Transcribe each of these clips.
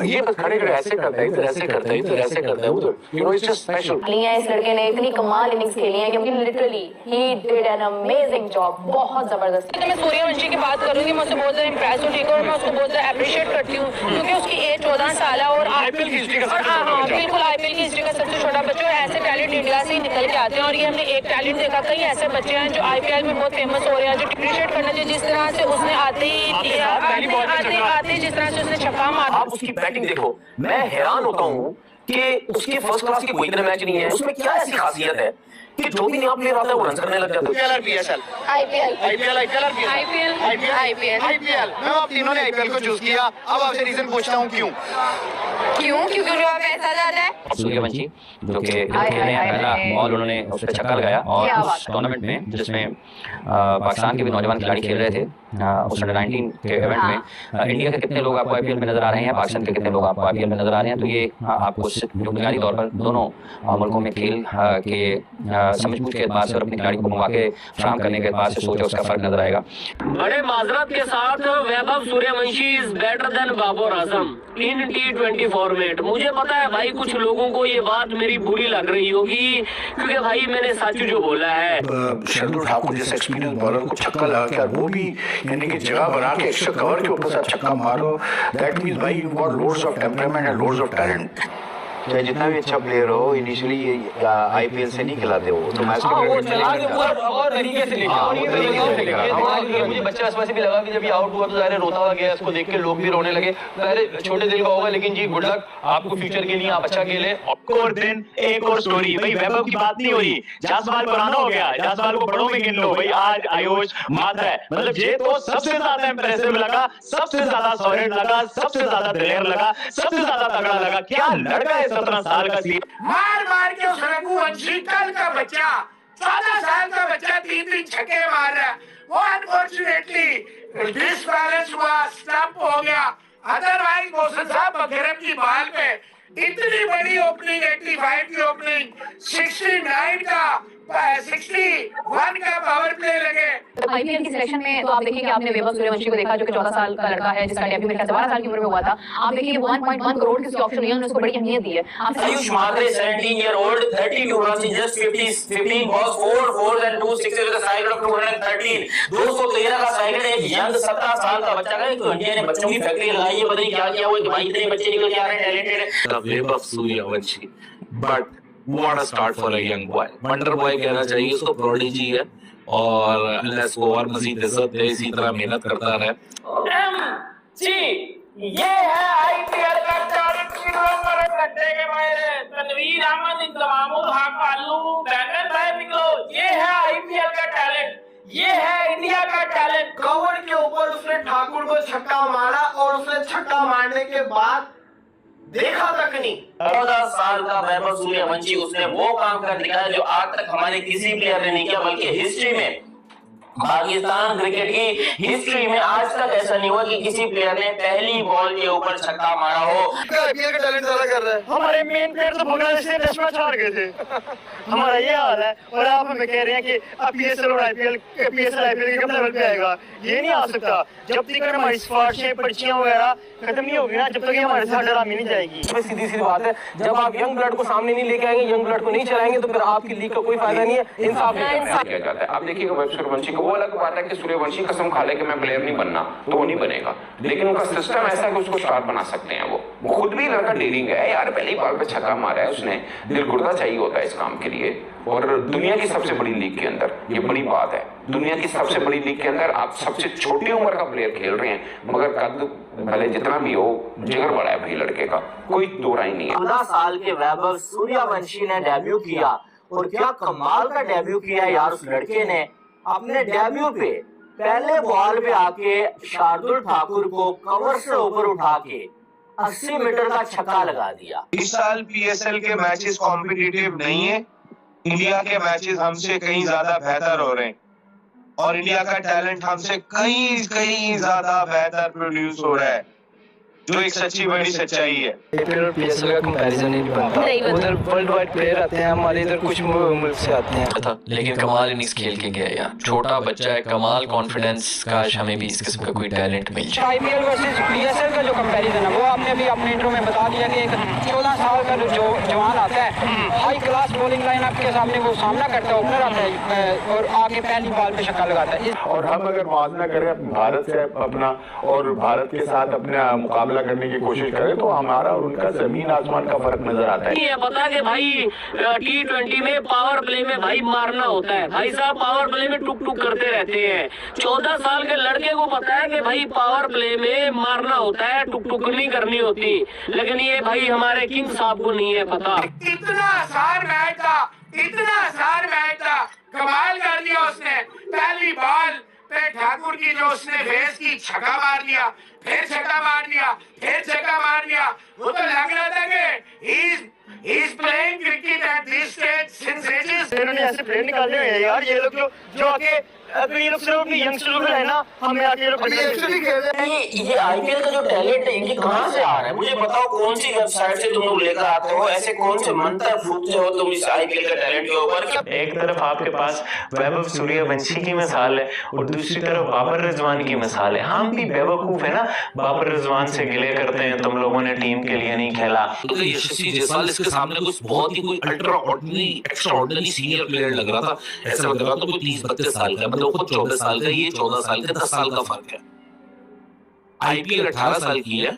ये बस खड़े खड़े ऐसे करता है, इधर ऐसे करता है, इधर ऐसे करता है, उधर इट्स जस्ट स्पेशल। इस लड़के ने इतनी कमाल इनिंग्स खेली है क्योंकि literally he did an amazing job, बहुत जबरदस्त। तो मैं सूर्यवंशी की बात करूंगी, मैं उससे बहुत ज़्यादा इम्प्रेस हूँ, ठीक है, और मैं उसको बहुत ज़्यादा अप्रिशिएट करती हूँ क्योंकि उसकी एज 14 साल है और आईपीएल की हिस्ट्री का बिल्कुल आईपीएल की हिस्ट्री का सबसे छोटा बच्चा, और ऐसे टैलेंट इंडिया से ही निकल के आते हैं। और ये हमने एक टैलेंट देखा, कई ऐसे बच्चे हैं जो आईपीएल में बहुत फेमस हो रहे हैं, जो अप्रिशिएट करना चाहिए। जिस तरह से उसने आते जिस तरह से उसने छक्का मारा। आप उसकी बैटिंग देखो, मैं हैरान होता हूँ कि उसकी फर्स्ट क्लास की कोई इतना मैच नहीं है, उसमें क्या ऐसी खासियत है कि जो भी नया प्लेयर आता है वो रन करने लग जाता है। आईपीएल मैं आप तीनों ने आईपीएल को चूज किया। अब आपसे रीजन पूछता हूँ क्यों? क्योंकि पैसा ज्यादा है। सूर्यवंशी जो कि पहला बॉल उन्होंने उस पर छक्का लगाया, और उस टूर्नामेंट में जिसमें पाकिस्तान के भी नौजवान खिलाड़ी खेल रहे थे, उस अंडर 19 के इवेंट में इंडिया के कितने लोग आपको आईपीएल में नजर आ रहे हैं, पाकिस्तान के कितने लोग आपको आईपीएल में नजर आ रहे हैं, तो ये आपको बुनियादी तौर पर दोनों मुल्कों में खेल के समझबूझ के एतबार से और अपने खिलाड़ी को मौके फराहम करने के एतबार से सोचे उसका फर्क नजर आएगा। बड़े माजरत के साथ Vaibhav Suryavanshi is better than Babar Azam in T20 format. मुझे पता है भाई कुछ लोगों को ये बात मेरी बुरी लग रही होगी क्योंकि भाई मैंने सच जो बोला है। शार्दुल ठाकुर जैसे एक्सपीरियंस बॉलर को छक्का लगा के, वो भी यानी कि जगह बना के एक्स्ट्रा कवर के ऊपर से छक्का मारो, दैट मींस भाई you got loads of temperament and loads of talent. चाहे जितना भी अच्छा प्लेयर हो, इनिशियली आईपीएल से नहीं खिलाते हो तो मैच और तरीके से लेके मुझे बच्चा वैसे भी लगा कि जब ये आउट हुआ तो ज़ाहिर रोता हुआ गया, इसको देख के लोग भी रोने लगे। ज़ाहिर छोटे दिल का होगा, लेकिन जी गुड लक आपको फ्यूचर के लिए, आप अच्छा खेले। और दिन एक और स्टोरी, भाई वैभव की बात नहीं हो रही, जासवाल पुराना हो गया, जासवाल को बड़ों में गिन लो भाई। आज आयुष मात्र है, मतलब ये तो सबसे ज्यादा इंप्रेसिव लगा, सबसे ज्यादा सॉलिड लगा, सबसे ज्यादा दिलेर लगा, सबसे ज्यादा तगड़ा लगा। क्या लड़का है 17 साल का सी मार के उस रघुवंशी कल का बच्चा 14 साल का बच्चा 3 छक्के मार रहा है। वो अनफॉर्चुनेटली डिसबैलेंस हुआ, स्टंप हो गया। अदरवाइज मोहसिन साहब मगरब की बॉल पे इतनी बड़ी ओपनिंग, 85 की ओपनिंग, 61 का पावर प्ले लगे। आईपीएल की सिलेक्शन में तो आप देखिए कि आपने वैभव सूर्यवंशी को देखा जो कि 14 साल का लड़का है, जिसका डेब्यू मेरे 12 साल की उम्र में हुआ था। आप देखिए 1.1 करोड़ की ऑप्शन हुई है, उन्होंने उसको बड़ी अहमियत दी है। आयुष मात्रे 17 year old 32 runs in just 15 balls, 4 fours and 2 sixes with a strike rate of 213, 213 का strike rate। एक यंग 17 साल का बच्चा का, तो इंडिया ने बच्चों की फैक्ट्री लगाई है, पता नहीं क्या किया वो, भाई इतने बच्चे निकल के आ रहे हैं talented. Vaibhav Suryavanshi, but what a start for a young boy. Wonder boy कहना चाहिए उसको, प्रोडिजी है, और अल्लाह इसको और मजीद इज्जत दे, इसी तरह मेहनत करता रहे। ये है आईपीएल का टैलेंट के मायरे, तनवीर अहमद, इंतजामुल हक, आलू, बैनर भाई निकलो। ये है आईपीएल का टैलेंट, ये है इंडिया का टैलेंट। कवर के ऊपर उसने ठाकुर को छक्का मारा और उसने छक्का मारने के बाद देखा तक नहीं। 14 साल का वैभव सूर्यवंशी, उसने वो काम कर दिखाया जो आज तक हमारे किसी प्लेयर ने नहीं किया, बल्कि हिस्ट्री में, पाकिस्तान क्रिकेट की हिस्ट्री में आज तक ऐसा नहीं हुआ कि किसी प्लेयर ने पहली बॉल के ऊपर छक्का मारा हो। आईपीएल का टैलेंट ज्यादा कर रहा है। हमारे मेन प्लेयर तो बांग्लादेश से टेस्ट मैच हार गए थे। हमारा ये हाल है, और आप हमें कह रहे हैं कि पीएसएल और आईपीएल के कब लेवल पे आएगा। ये नहीं आ सकता जब तक हमारी सिफारिशें, पर्चियां वगैरह खत्म नहीं होगी ना, जब तक हमारे साथ डरामी नहीं जाएगी। सीधी सी बात है, जब आप यंग ब्लड को सामने नहीं लेके आएंगे, यंग ब्लड को नहीं चलाएंगे, तो फिर आपकी लीग का कोई फायदा नहीं है। इंसाफ किया जाता है। आप देखिएगा वैभव सूर्यवंशी को, वो अलग बात है कि सूर्यवंशी कसम खा ले कि मैं प्लेयर नहीं बनना, तो वो नहीं बनेगा, लेकिन उनका सिस्टम ऐसा है कि उसको स्टार बना सकते हैं। वो खुद भी लड़का डेयरिंग है यार, पहली बॉल पे छक्का मारा है उसने, दिल गुर्दा चाहिए होता है इस काम के लिए। और दुनिया की सबसे बड़ी लीग के अंदर, ये बड़ी बात है, दुनिया की सबसे बड़ी लीग के अंदर आप सबसे छोटी उम्र का प्लेयर खेल रहे हैं, मगर कद भले जितना भी हो, जिगर बड़ा है भाई लड़के का, कोई दो राय नहीं है। 15 साल के वैभव सूर्यवंशी ने डेब्यू किया, और क्या कमाल का डेब्यू किया यार उस लड़के ने। अपने डेब्यू पे पहले बॉल पे आके शार्दुल ठाकुर को कवर से ऊपर उठा के 80 मीटर का छक्का लगा दिया। इस साल पीएसएल के मैचेस कॉम्पिटिटिव नहीं है, इंडिया के मैचेस हमसे कहीं ज्यादा बेहतर हो रहे हैं, और इंडिया का टैलेंट हमसे कहीं ज्यादा बेहतर प्रोड्यूस हो रहा है। जो एक सच्ची बड़ी सच्चाई है। आईपीएल और पीएसएल का कंपैरिजन ही नहीं बनता। नहीं बनता। उधर वर्ल्ड वाइड प्लेयर आते हैं, हमारे इधर कुछ मुल्क से आते हैं। लेकिन कमाल इन इस खेल के गया यार, छोटा बच्चा है, कमाल कॉन्फिडेंस, काश हमें भी इस किस्म का कोई टैलेंट मिल जाए। आईपीएल वर्सेस पीएसएल का जो कंपैरिजन है वो आपने अभी अपने इंट्रो में बता दिया कि एक 14 साल का जो जवान आता है, हाई क्लास बॉलिंग लाइन आपके सामने वो सामना करता है, ओपनर आता है और आगे पहली बॉल पे छक्का लगाता है। और हम अगर मुआवजा करें भारत से अपना और भारत के साथ अपना मुकाबला करने की कोशिश करें तो हमारा और उनका जमीन आसमान का फर्क नजर आता है। ये पता कि भाई T20 में पावर प्ले में भाई मारना होता है, भाई साहब पावर प्ले में टुक टुक करते रहते हैं। 14 साल के लड़के को पता है कि भाई पावर प्ले में मारना होता है, टुक टुक नहीं करनी होती, लेकिन ये भाई हमारे किंग साहब को नहीं है पता। इतना आसान मैच था, इतना आसान मैच था, कमाल कर दिया उसने। पहली बॉल पे ठाकुर की जो उसने फेस की, छक्का मार दिया, फिर छक्का मार दिया, फिर छक्का मार दिया। वो तो लग रहा था कि he's playing cricket at this stage since ages। इन्होंने ऐसे प्लेयर निकाले हुए हैं यार, ये लोग जो आके अभी ये लोग सिर्फ अपनी यंगस्टर है ना, हमें आके लोग ये आईपीएल का जो टैलेंट है इनके कहाँ से आ रहा है? मुझे बताओ कौन सी वेबसाइट से तुम लोग लेकर आते हो? ऐसे कौन से मंत्र फूकते हो तुम इस आईपीएल के टैलेंट के ऊपर? एक तरफ आपके पास वैभव सूर्यवंशी की मिसाल है और दूसरी तरफ बाबर रिजवान की मिसाल है। हम भी बेवकूफ है ना, बाबर रिजवान से गिले करते हैं तुम लोगों ने टीम के लिए नहीं खेला। यशस्वी जायसवाल इसके सामने कुछ बहुत ही कोई ultra ordinary extraordinary senior player लग रहा था। ऐसा लग रहा था कोई 30-32 साल का, मतलब खुद 14 साल का, ये 14 साल का, 10 साल का फर्क है। आईपीएल 18 साल की है,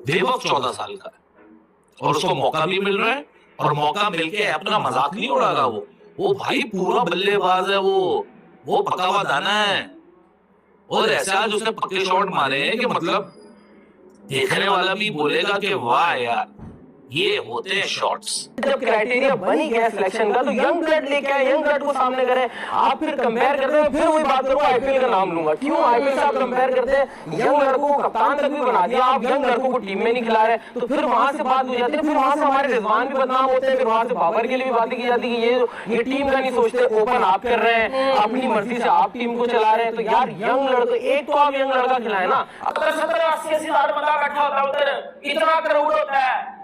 वैभव 14 साल का है और उसको मौका भी मिल रहा है और मौका मिलके अपना मजाक नहीं उड़ा रहा। वो भाई पूरा बल्लेबाज है, वो पका हुआ दाना है और ऐसा आज उसने पक्के शॉट मारे हैं कि मतलब देखने वाला भी बोलेगा कि वाह यार ये होते हैं शॉट्स। जब क्राइटेरिया बन ही गया सिलेक्शन का तो यंग ब्लड लेके आए, यंग ब्लड को सामने करें। आप फिर कंपेयर करते हैं, फिर वही बात करूँ आईपीएल का नाम लूंगा। क्यों आईपीएल से आप कंपेयर करते हैं? यंग लड़कों को कप्तान तक भी बना दिया, आप यंग लड़कों को टीम में नहीं खिला रहे, तो फिर वहां से बात हो जाती है। फिर वहां से हमारे रिजवान भी बदनाम होते हैं, फिर वहां से बाबर के लिए भी बातें की जाती है कि ये टीम का नहीं सोचते, ओपन आप कर रहे हैं, अपनी मर्जी से आप टीम को चला रहे हैं। तो यार यंग लड़के, एक तो आप यंग लड़का खिलाए ना। अगर 70-80 हजार बंदा बैठा होता है उधर, इतना क्राउड होता है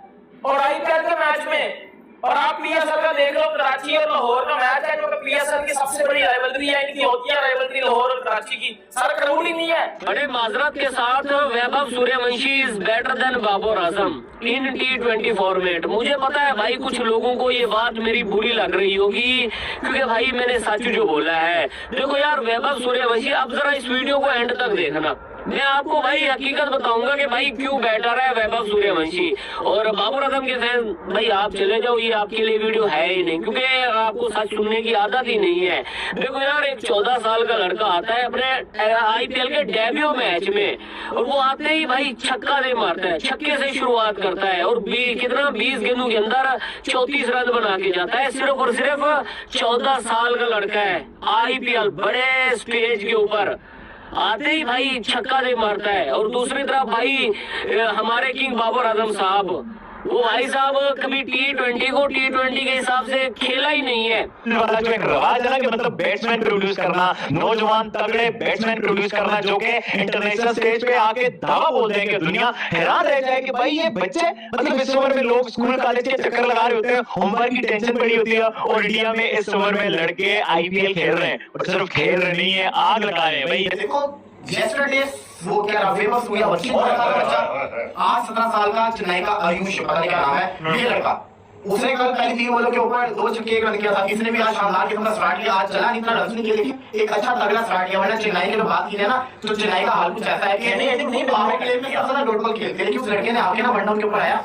और आईपीएल के मैच में, और आप पीएसएल का देख लो, कराची और लाहौर का मैच है जो कि पीएसएल की सबसे बड़ी राइवलरी है, इनकी होती है राइवलरी लाहौर और कराची की, सारा क्राउड ही नहीं है। बड़े माजरत के साथ Vaibhav Suryavanshi is better than Babar Azam in T20 format. मुझे पता है भाई कुछ लोगों को ये बात मेरी बुरी लग रही होगी क्योंकि भाई मैंने सच जो बोला है। देखो यार वैभव सूर्यवंशी, आप जरा इस वीडियो को एंड तक देखना, मैं आपको भाई हकीकत बताऊंगा कि भाई क्यों बेटर है वैभव सूर्यवंशी। और बाबर आजम के फैन भाई आप चले जाओ, ये आपके लिए वीडियो है ही नहीं क्योंकि आपको सच सुनने की आदत ही नहीं है। देखो यार एक 14 साल का लड़का आता है अपने आईपीएल के डेब्यू मैच में और वो आते ही भाई छक्का दे मारता है, छक्के से शुरुआत करता है और 20 गेंदों के अंदर 34 रन बना के जाता है। सिर्फ और सिर्फ 14 साल का लड़का है, आईपीएल बड़े स्टेज के ऊपर आते ही भाई छक्का दे मारता है। और दूसरी तरफ भाई हमारे किंग बाबर आजम साहब, वो भाई साहब कभी T20 को T20 के हिसाब से खेला ही नहीं है। वाला जो एक रवाज है ना कि मतलब बैट्समैन प्रोड्यूस करना, नौजवान तगड़े बैट्समैन प्रोड्यूस करना जो कि इंटरनेशनल स्टेज पे आके दावा बोलते हैं कि दुनिया हैरान रह जाए कि भाई ये बच्चे, मतलब इस उम्र में लोग स्कूल कॉलेज के चक्कर लगा रहे होते हैं, होमवर्क की टेंशन पड़ी होती है और इंडिया में इस उम्र में लड़के आईपीएल खेल रहे हैं और सिर्फ खेल रहे नहीं है, आग लगा रहे हैं। भाई देखो yesterday वो क्या वैभव सूर्यवंशी बच्चा, आज 17 साल का चेन्नई का आयुष, पता नहीं क्या नाम है ये लड़का, उसने कल पहली 3 बॉलों के ऊपर 2 छक्के रन किया था। इसने भी आज शानदार किस्म का स्टार्ट किया, आज चला नहीं, इतना रन नहीं किया लेकिन एक अच्छा तगड़ा स्टार्ट किया। वरना चेन्नई की बात की है ना तो चेन्नई का हाल कुछ ऐसा है कि नहीं बाहर के लिए में सबसे डॉट बॉल खेलते हैं, लेकिन उस लड़के ने आके ना वन डाउन के ऊपर आया,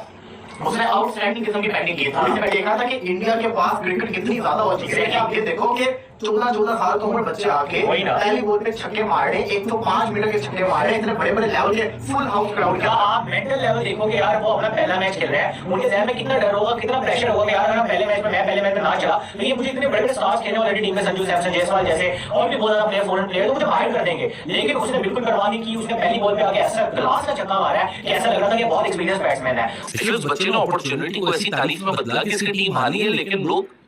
उसने आउटस्टैंडिंग किस्म की बैटिंग की थी। मैंने देखा था कि इंडिया के पास क्रिकेट कितनी ज्यादा हो चुकी है। आप ये देखो कि 14 साल की उम्र बच्चे आके पहली बॉल पे छक्के मारे, 105 मीटर के छक्के मारे, इतने बड़े बड़े लेवल के फुल हाउस क्राउड का। आप मेंटल लेवल देखोगे यार, वो अपना पहला मैच खेल रहे हैं, उनके जहन में कितना डर होगा, कितना प्रेशर होगा यार अगर पहले मैच में ना चला तो ये मुझे इतने बड़े बड़े स्टार्स खेलने वाली टीम में संजू सैमसन जायसवाल जैसे और भी बहुत ज्यादा प्लेयर, फॉरेन प्लेयर, तो मुझे बाहर कर देंगे। लेकिन उसने बिल्कुल परवाह नहीं की, उसने पहली बॉल पे आके ऐसा क्लास का छक्का मारा है कि ऐसा लग रहा था कि बहुत एक्सपीरियंस बैट्समैन है। इसलिए उस बच्चे ने अपॉर्चुनिटी को ऐसी तारीफ में बदला कि इसकी टीम हारी है, लेकिन लोग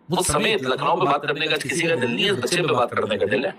वो समेत लखनऊ पे बात करने का किसी का दिल नहीं है, इस बच्चे पे बात करने का दिल है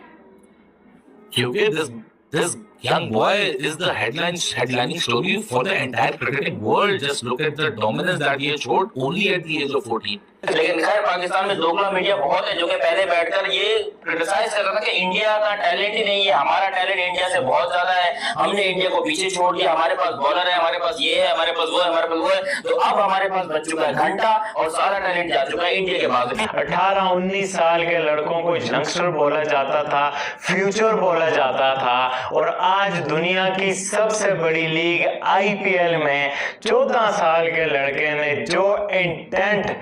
क्योंकि this young boy is the headlining story for the entire cricketing world. Just look at the dominance that he has showed only at the age of 14. लेकिन खैर पाकिस्तान में दोगला मीडिया बहुत है जो कि पहले बैठकर ये क्रिटिसाइज कर रहा था कि इंडिया का टैलेंट ही नहीं है, हमारा टैलेंट इंडिया से बहुत ज्यादा है, हमने इंडिया को पीछे छोड़ दिया, हमारे पास बॉलर है, हमारे पास ये है, हमारे पास वो है, हमारे पास वो है। तो अब हमारे पास बच चुका है घंटा और सारा टैलेंट जा चुका है इंडिया के बाद। 18-19 साल के लड़कों को यंगस्टर बोला जाता था, फ्यूचर बोला जाता था, और आज दुनिया की सबसे बड़ी लीग IPL में 14 साल के लड़के ने जो इंटेंट,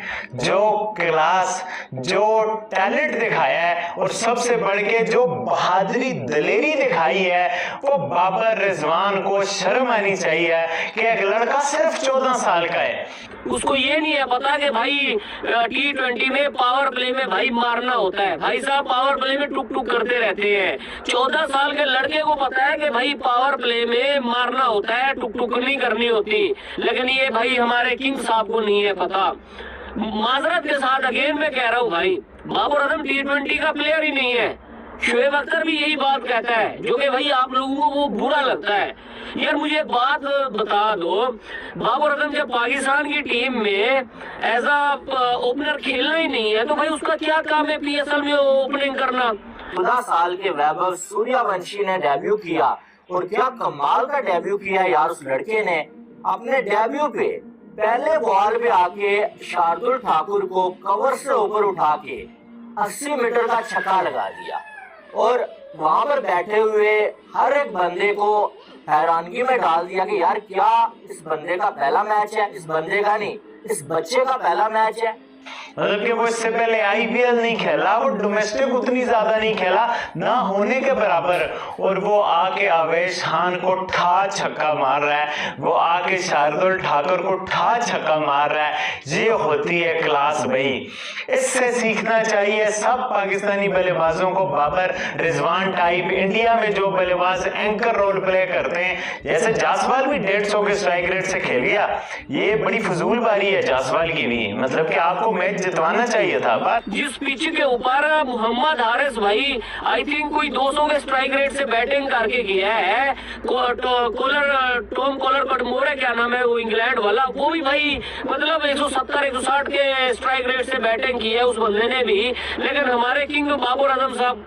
जो क्लास, जो टैलेंट दिखाया है और सबसे बढ़ के जो बहादुरी दलेरी दिखाई है, वो बाबर रिजवान को शर्म आनी चाहिए कि एक लड़का सिर्फ 14 साल का है। उसको ये नहीं है पता कि भाई T20 में पावर प्ले में भाई मारना होता है। भाई साहब पावर प्ले में टुक टुक करते रहते हैं। 14 साल के लड़के को पता है कि भाई पावर प्ले में मारना होता है, टुक टुक नहीं करनी होती। लेकिन ये भाई हमारे किंग साहब को नहीं है पता। माजरत के साथ अगेन मैं कह रहा हूँ भाई, बाबर आजम T20 का प्लेयर ही नहीं है। शोएब अख्तर भी यही बात कहता है, जो कि भाई आप लोगों को वो बुरा लगता है। यार मुझे एक बात बता दो, बाबर आजम जब पाकिस्तान की टीम में एज अ ओपनर खेलना ही नहीं है तो भाई उसका क्या काम है PSL में ओपनिंग करना। 14 साल के वैभव सूर्यवंशी ने डेब्यू किया और क्या कमाल का डेब्यू किया यार उस लड़के ने। अपने डेब्यू पे पहले बॉल पे आके शार्दुल ठाकुर को कवर से ऊपर उठा के 80 मीटर का छक्का लगा दिया और वहां पर बैठे हुए हर एक बंदे को हैरानगी में डाल दिया कि यार क्या इस बंदे का पहला मैच है, इस बंदे का नहीं, इस बच्चे का पहला मैच है। मतलब कि वो इससे पहले IPL नहीं खेला, वो डोमेस्टिक उतनी ज्यादा नहीं खेला, ना होने के बराबर, और वो आके आवेश खान को ठा छक्का मार रहा है, वो आके शार्दुल ठाकुर को ठा छक्का मार रहा है। ये होती है क्लास भाई, इससे सीखना चाहिए सब पाकिस्तानी बल्लेबाजों को। बाबर रिजवान टाइप इंडिया में जो बल्लेबाज एंकर रोल प्ले करते हैं, जैसे जासवाल भी 150 के स्ट्राइक रेट से खेल गया, ये बड़ी फजूल बारी है जासवाल की भी। मतलब कि आपको मैच जितवाना चाहिए था। जिस पिच के ऊपर मोहम्मद हारिस भाई आई थिंक कोई 200 के स्ट्राइक रेट से बैटिंग करके किया है, टॉम कॉलर कटमोरे क्या नाम है वो इंग्लैंड वाला, वो भी भाई मतलब 170-160 के स्ट्राइक रेट से बैटिंग की है उस बंदे ने भी। लेकिन हमारे किंग बाबर आजम साहब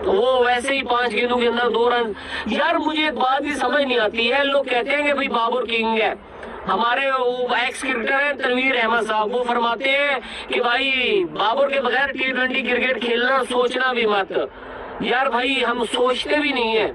वो वैसे ही 5 गेंदों के अंदर 2 रन। यार मुझे एक बात भी समझ नहीं आती है, लोग कहते हैं कि भाई बाबर किंग है। हमारे वो एक्स क्रिकेटर हैं तनवीर अहमद साहब, वो फरमाते हैं कि भाई बाबर के बगैर T20 क्रिकेट खेलना सोचना भी मत। यार भाई हम सोचते भी नहीं है।